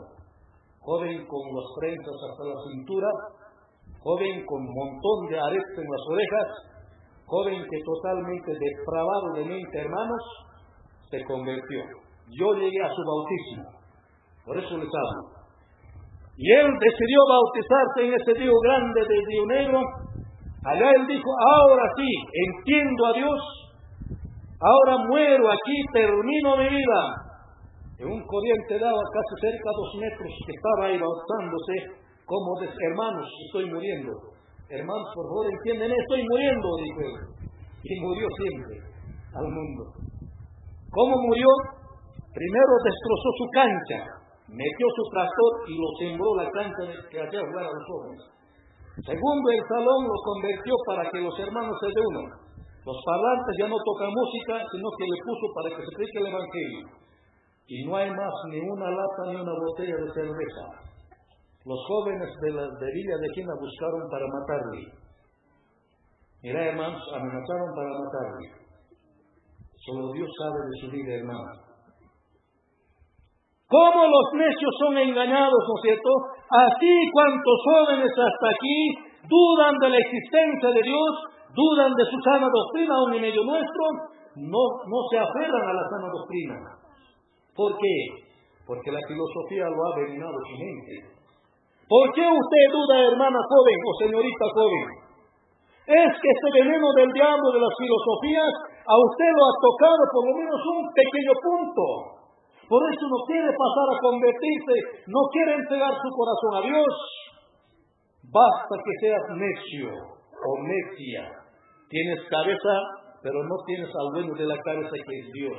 Joven con las trenzas hasta la cintura, joven con un montón de aretes en las orejas, joven que totalmente depravado de mente, hermanos, se convirtió. Yo llegué a su bautismo, por eso les hablo. Y él decidió bautizarse en ese río grande de Río Negro. Allá él dijo, ahora sí, entiendo a Dios, ahora muero aquí, termino mi vida. En un corriente de agua casi cerca de 2 metros que estaba ahí bautizándose, como de hermanos, estoy muriendo. Hermanos, por favor, entienden, estoy muriendo, dijo él. Y murió siempre al mundo. ¿Cómo murió? Primero destrozó su cancha, metió su tractor y lo sembró la cancha que hacía jugar a los jóvenes. Segundo, el salón lo convirtió para que los hermanos se reúnan. Los parlantes ya no tocan música, sino que le puso para que se predique el evangelio. Y no hay más ni una lata ni una botella de cerveza. Los jóvenes de Villa Regina buscaron para matarle. Mira, hermanos, amenazaron para matarle. Solo Dios sabe de su vida, hermanos. ¿Cómo los necios son engañados, no es cierto? Así cuantos jóvenes hasta aquí dudan de la existencia de Dios, dudan de su sana doctrina aún en medio nuestro, no se aferran a la sana doctrina. ¿Por qué? Porque la filosofía lo ha dominado su mente. ¿Por qué usted duda, hermana joven o señorita joven? Es que este veneno del diablo de las filosofías a usted lo ha tocado por lo menos un pequeño punto. Por eso no quiere pasar a convertirse, no quiere entregar su corazón a Dios. Basta que seas necio o necia. Tienes cabeza, pero no tienes al dueño de la cabeza, que es Dios.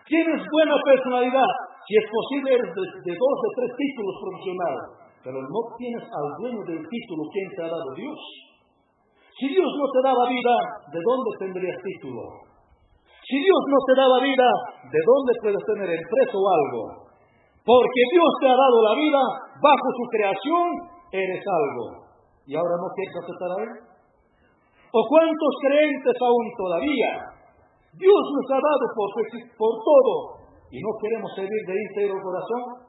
Tienes buena personalidad, si es posible eres de 2 o 3 títulos profesionales, pero no tienes al dueño del título, quien te ha dado Dios. Si Dios no te daba vida, ¿de dónde tendrías título? Si Dios no te daba vida, ¿de dónde puedes tener empresa o algo? Porque Dios te ha dado la vida, bajo su creación eres algo. ¿Y ahora no quieres aceptar a Él? ¿O cuántos creyentes aún todavía? Dios nos ha dado por todo, y no queremos servir de íntegro corazón.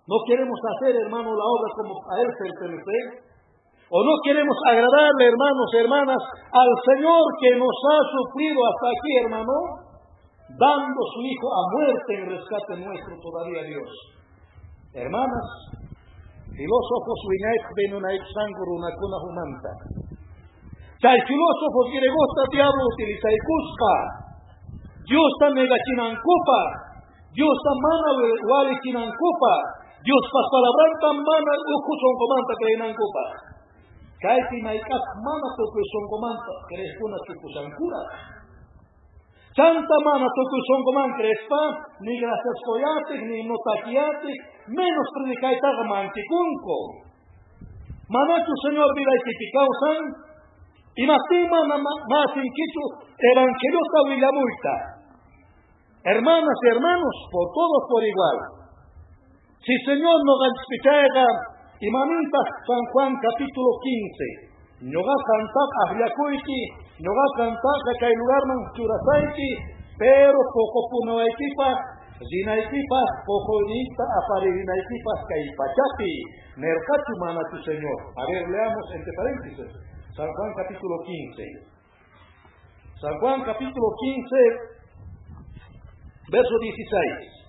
No queremos hacer, hermano, la obra como a Él pertenece. O no queremos agradarle, hermanos y hermanas, al Señor que nos ha sufrido hasta aquí, hermano, dando su Hijo a muerte en rescate nuestro todavía a Dios. Hermanas, filósofos viñait benunait sanguru nakuna humanta. Chay filósofos griegos diablo utiliza y cusca. Dios está negachinancupa. Dios está mana wali chinancupa. Dios pas palabranta mana ucuson comanta creinancupa. Kaiti maikas mana toku son comanta crespuna chucusancura. Santa mana toku son coman crespa, ni gracias coyates, ni notaquiates, menos predicaita manticunco. Mana tu Señor vida y tipicausan, y más inquicho evangelio la multa. Hermanas y hermanos, por todos por igual. Si Señor nos ganspichaiga, y mamita San Juan capítulo 15, no va a cantar a Riacuiti, no va a cantar a que hay lugar manchurasaiti, pero poco puno equipa, zina equipa, poco dita aparina equipas que hay pachapi, mercatu mana tu Señor. A ver, leamos entre paréntesis, San Juan capítulo 15. San Juan capítulo 15, verso 16.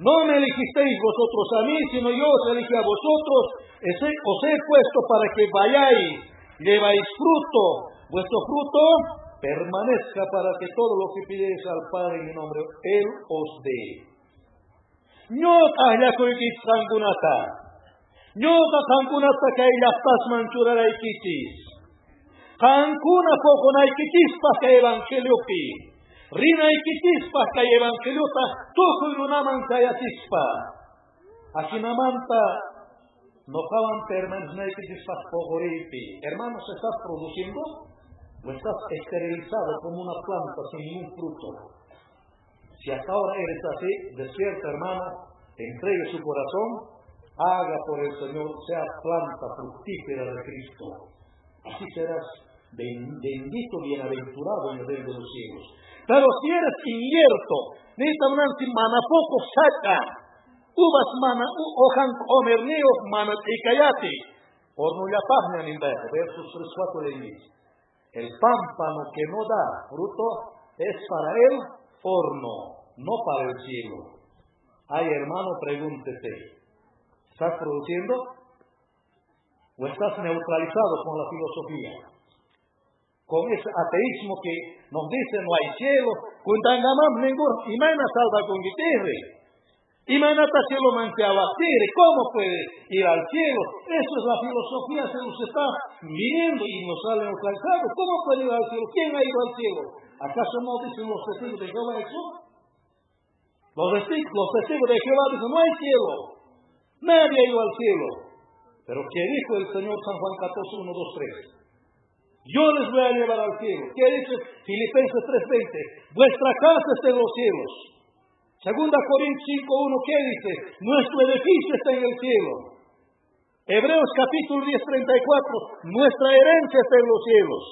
No me elegisteis vosotros a mí, sino yo os elegí a vosotros, os he puesto para que vayáis, lleváis fruto, vuestro fruto permanezca, para que todo lo que pidéis al Padre en mi nombre, Él os dé. Ñota yakuikis sangunata, ñota sangunata que las manchuraraikitis, cancuna poco naikitis para que evangelio pi. Rina ikitispa kay evangeliota tujo ilunaman kayatispa. Aquí namanta no jaban permanes na ikitispa pogoripi. Hermanos, ¿estás produciendo o estás esterilizado como una planta sin ningún fruto? Si hasta ahora eres así, despierta, hermano, entregue su corazón, haga por el Señor, sea planta fructífera de Cristo. Así serás bendito, bienaventurado en el reino de los cielos. Pero si eres incierto, necesitas una mana poco saca, uvas mana, ojan omerneos mana ikayati, por no ya pagnan en versos 3-4 de dice. El pámpano que no da fruto es para el horno, no para el cielo. Ay, hermano, pregúntete, ¿estás produciendo o estás neutralizado con la filosofía? Con ese ateísmo que nos dice no hay cielo, cuentangamam ningún, imana salva con guitarre, imana ta cielo manteaba tire, ¿cómo puede ir al cielo? Eso es la filosofía, se nos está viniendo y nos sale neutralizado. ¿Cómo puede ir al cielo? ¿Quién ha ido al cielo? ¿Acaso no dicen los testigos de Jehová eso? Los testigos de Jehová dicen no hay cielo, nadie ha ido al cielo. Pero ¿qué dijo el Señor San Juan 14, 1, 2, 3? Yo les voy a llevar al cielo. ¿Qué dice Filipenses 3:20? Vuestra casa está en los cielos. Segunda Corintios 5:1, ¿qué dice? Nuestro edificio está en el cielo. Hebreos capítulo 10:34, nuestra herencia está en los cielos.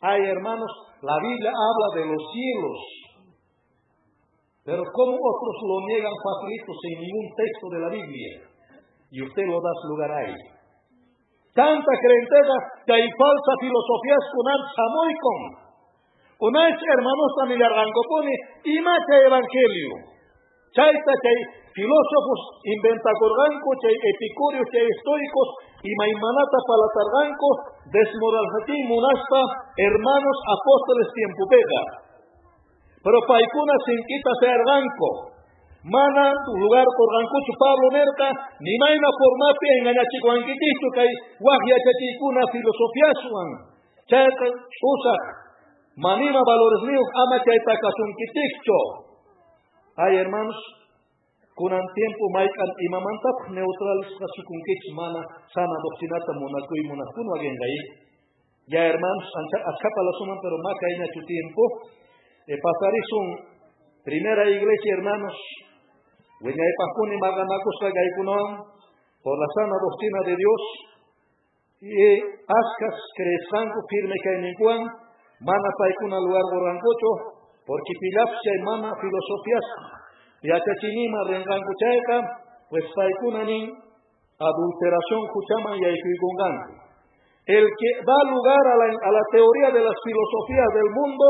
Ay, hermanos, la Biblia habla de los cielos. Pero como otros lo niegan facilito sin ningún texto de la Biblia. Y usted lo da su lugar ahí. Tanta creencia que hay falsa filosofías con samoicon. Una vez hermanos también arrancó pone imacha evangelio. Chaita chay filósofos inventacorganco, chay epicúreos, chay estoicos y maimanata palatarganco desmoralizati munaspa hermanos apóstoles tiempo pega. Pero paikuna sin quita se arganco. Mana tu lugar corgancucho Pablo Nerca ni maina formapi engañachicuanquitichu kay wajya chachikuna filosofía suan. Chayta usak manima valores míos ama chayta kasunquiticho. Ay hermanos, kunan tiempo maikan imamantap neutralis kasukunkich mana sana doctrinata monacuy monacuno agengay. Ya hermanos, ascapa la suman pero maca ina chu tiempo. Pasarizun primera iglesia hermanos. Weñay pajuni maganacos kagaykunon por la sana doctrina de Dios. Y ascas crezcanco firme kainikuan mana paikuna lugar gorancocho. Porque pilapsia y mana filosofías y achachinima rengango chaika, pues paikuna ni adulteración kuchama y aikuigungango. El que da lugar a la teoría de las filosofías del mundo,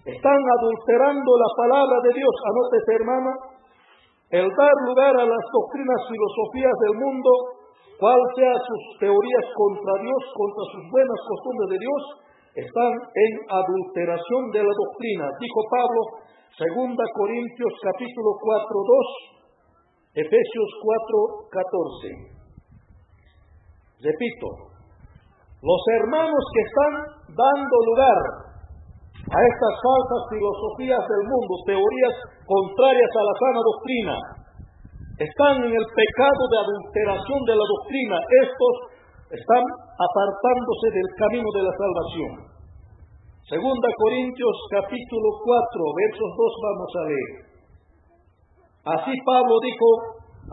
están adulterando la palabra de Dios. Anótese hermana, el dar lugar a las doctrinas filosofías del mundo, cual sea sus teorías contra Dios, contra sus buenas costumbres de Dios, están en adulteración de la doctrina. Dijo Pablo, 2 Corintios capítulo 4:2, Efesios 4:14. Repito, los hermanos que están dando lugar a estas falsas filosofías del mundo, teorías contrarias a la sana doctrina, están en el pecado de adulteración de la doctrina. Estos están apartándose del camino de la salvación. 2 Corintios capítulo 4, versos 2 vamos a leer. Así Pablo dijo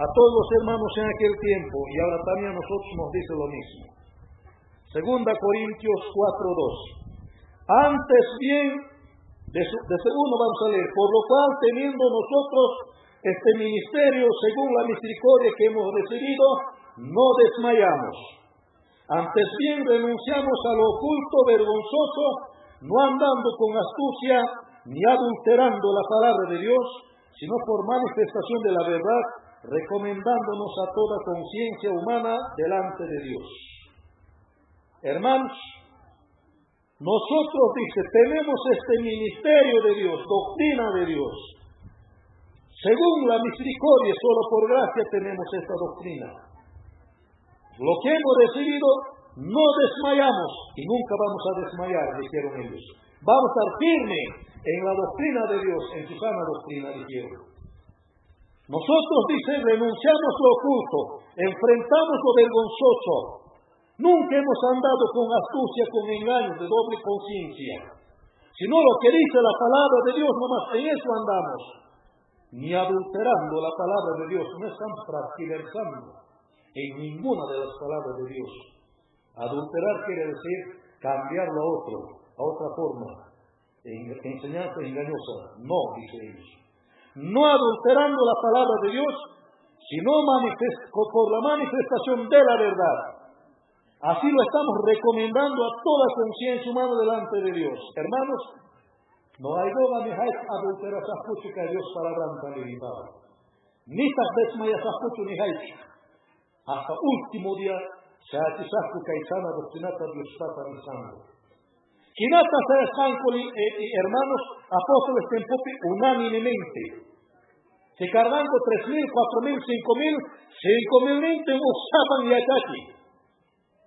a todos los hermanos en aquel tiempo, y ahora también a nosotros nos dice lo mismo. 2 Corintios 4:2. Antes bien, de segundo vamos a leer, por lo cual teniendo nosotros este ministerio según la misericordia que hemos recibido, no desmayamos. Antes bien renunciamos a lo oculto, vergonzoso, no andando con astucia, ni adulterando la palabra de Dios, sino por manifestación de la verdad, recomendándonos a toda conciencia humana delante de Dios. Hermanos, nosotros, dice, tenemos este ministerio de Dios, doctrina de Dios. Según la misericordia, solo por gracia tenemos esta doctrina. Lo que hemos recibido, no desmayamos y nunca vamos a desmayar, dijeron ellos. Vamos a estar firmes en la doctrina de Dios, en su sana doctrina, dijeron. Nosotros, dice, renunciamos lo oculto, enfrentamos lo vergonzoso. Nunca hemos andado con astucia, con engaños de doble conciencia, sino lo que dice la palabra de Dios, nomás en eso andamos. Ni adulterando la palabra de Dios, no estamos transversando en ninguna de las palabras de Dios. Adulterar quiere decir cambiarlo a otra forma, enseñanza engañosa. No, dice ellos. No adulterando la palabra de Dios, sino por la manifestación de la verdad. Así lo estamos recomendando a toda conciencia humana delante de Dios. Hermanos, no hay duda ni hay adulterar sapucho que Dios palabra limitado. Ni tas desmayas sapucho ni hay. Hasta último día se ha chisasco que hay sana doctrinata Dios está realizando. Quinata se están con hermanos apóstoles en popi unánimemente. Se cargan con 3,000, 4,000, 5,000 5,000 usaban y achaki.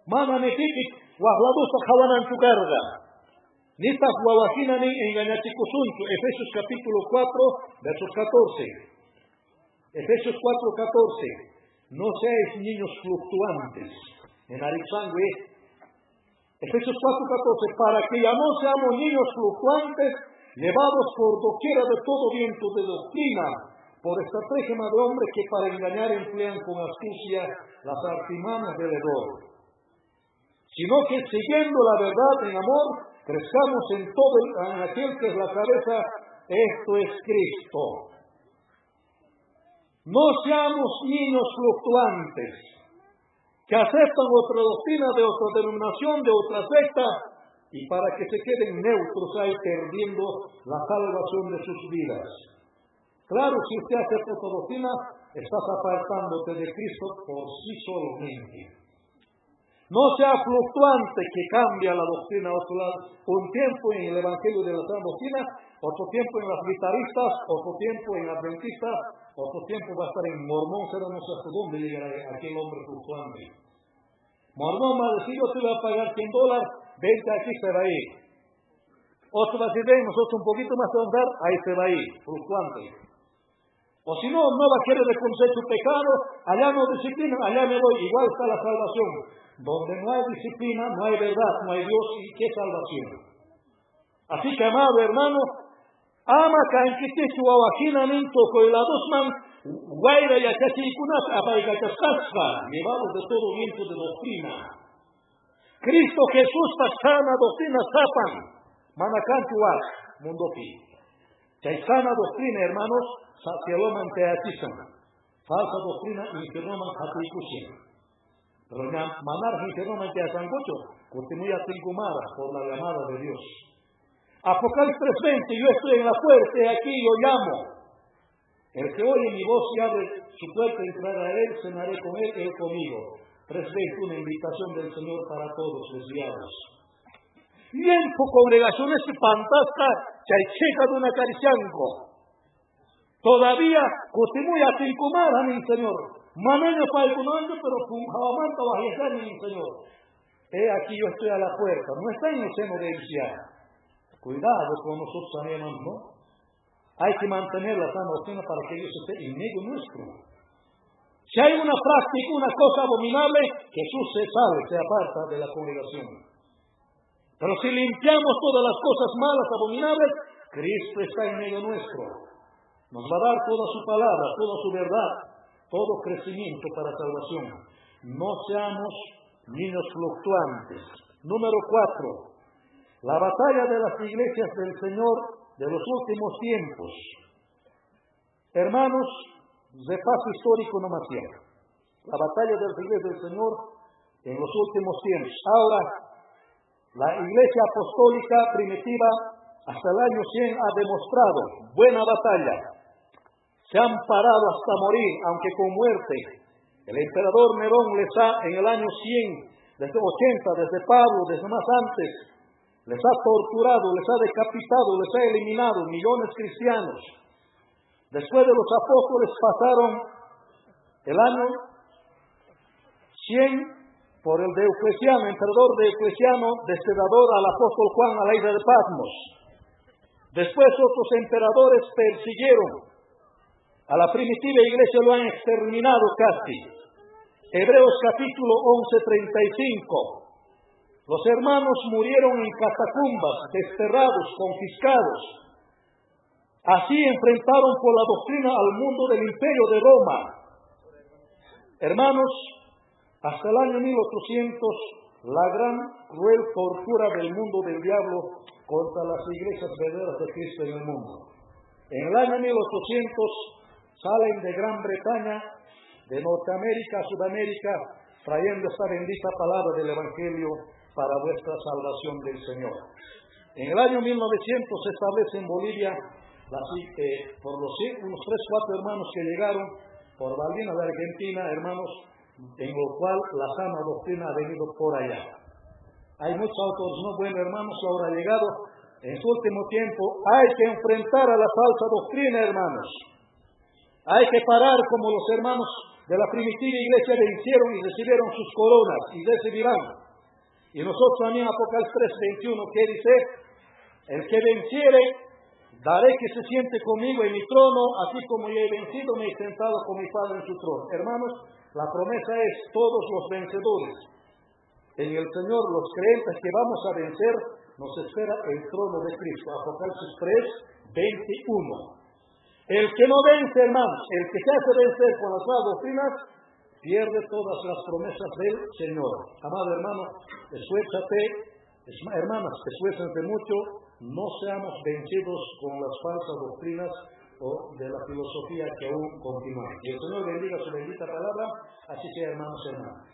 Mana nekikik wahladusa kawanan su carga. Nitas guawajina ni engañachikusunchu. Efesios capítulo 4, versos 14. Efesios 4:14. No seáis niños fluctuantes. En Arixangue. Efesios 4:14. Para que ya no seamos niños fluctuantes, llevados por doquiera de todo viento de doctrina, por estratagema de hombres que para engañar emplean con astucia las artimañas del error. Sino que siguiendo la verdad en amor, crezcamos en aquel que es la cabeza, esto es Cristo. No seamos niños fluctuantes. que aceptan otra doctrina de otra denominación, de otra secta, y para que se queden neutros ahí perdiendo la salvación de sus vidas. Claro, si usted acepta otra doctrina, estás apartándote de Cristo por sí solamente. No sea fluctuante que cambia la doctrina a otro lado. Un tiempo en el Evangelio de la Sana Doctrina, otro tiempo en las guitarristas, otro tiempo en adventistas, otro tiempo va a estar en mormón, será no sé hasta dónde llegará aquel hombre fluctuante. Mormón va a decir, yo te voy a pagar $100, vente aquí, se va a ir. Otro va a decir, ven, nosotros un poquito más te vamos a dar, ahí se va a ir, fluctuante. O si no, no va a querer reconocer su pecado, allá no disciplina, allá me voy, igual está la salvación. Donde no hay disciplina, no hay verdad, no hay Dios, y qué salvación. Así que, amado hermano, ama cankitichu awajinamiento coiladosman, guaira y achachikunas, apaigachascasca, llevados de todo viento de doctrina. Cristo Jesús sana doctrina sapan, manacantuas, mundopi. Chaisana doctrina, hermanos, sacialoman teatizan. Falsa doctrina, infirmoman hatuikusin. Pero manar infirmoman teasangocho, continúa tincumara por la llamada de Dios. Apocalipsis 3:20, yo estoy en la puerta, y aquí yo llamo. El que oye mi voz y abre su puerta, entrará a él, cenaré con él conmigo. 3:20, una invitación del Señor para todos desviados. Tiempo congregaciones fantástica, chaicheca de una caricianco. Todavía continúa tincumara, mi Señor. Manaño para el comando, pero punjabamanta bajejar, mi Señor. Aquí yo estoy a la puerta, no está en el seno de Isiá. Cuidado con nosotros también, ¿no? Hay que mantener la sana doctrina para que Dios esté en medio nuestro. Si hay una práctica, una cosa abominable, Jesús se sale, se aparta de la congregación. Pero si limpiamos todas las cosas malas, abominables, Cristo está en medio nuestro. Nos va a dar toda su palabra, toda su verdad, todo crecimiento para salvación. No seamos niños fluctuantes. Número 4. La batalla de las iglesias del Señor de los últimos tiempos. Hermanos, de paso histórico no más tiempo. La batalla de las iglesias del Señor en los últimos tiempos. Ahora, la iglesia apostólica primitiva hasta el año 100 ha demostrado buena batalla. Se han parado hasta morir, aunque con muerte. El emperador Nerón les ha, en el año 100, desde 80, desde Pablo, desde más antes, les ha torturado, les ha decapitado, les ha eliminado millones de cristianos. Después de los apóstoles pasaron el año 100 por el Diocleciano, emperador Diocleciano, destedador al apóstol Juan a la isla de Patmos. Después otros emperadores persiguieron a la primitiva iglesia, lo han exterminado casi. Hebreos capítulo 11:35. Los hermanos murieron en catacumbas, desterrados, confiscados. Así enfrentaron por la doctrina al mundo del imperio de Roma. Hermanos, hasta el año 1800, la gran cruel tortura del mundo del diablo contra las iglesias verdaderas de Cristo en el mundo. En el año 1800, salen de Gran Bretaña, de Norteamérica a Sudamérica, trayendo esta bendita palabra del Evangelio para vuestra salvación del Señor. En el año 1900 se establece en Bolivia, por los unos 3-4 hermanos que llegaron por Malvinas de Argentina, hermanos, en lo cual la sana doctrina ha venido por allá. Hay muchos autores no buenos, hermanos, ahora ha llegado. En su último tiempo hay que enfrentar a la falsa doctrina, hermanos. Hay que parar como los hermanos de la primitiva iglesia vencieron y recibieron sus coronas y recibirán. Y nosotros también, Apocalipsis 3:21, que dice, el que venciere, daré que se siente conmigo en mi trono, así como yo he vencido, me he sentado con mi Padre en su trono. Hermanos, la promesa es todos los vencedores. En el Señor, los creyentes que vamos a vencer, nos espera el trono de Cristo. Apocalipsis 3:21. El que no vence, hermanos, el que se hace vencer con las nuevas doctrinas, pierde todas las promesas del Señor. Amado hermano, esfuérzate, hermanas, esfuérzate mucho, no seamos vencidos con las falsas doctrinas o de la filosofía que aún continúa. Que el Señor bendiga su bendita palabra, así sea, hermanos y hermanas.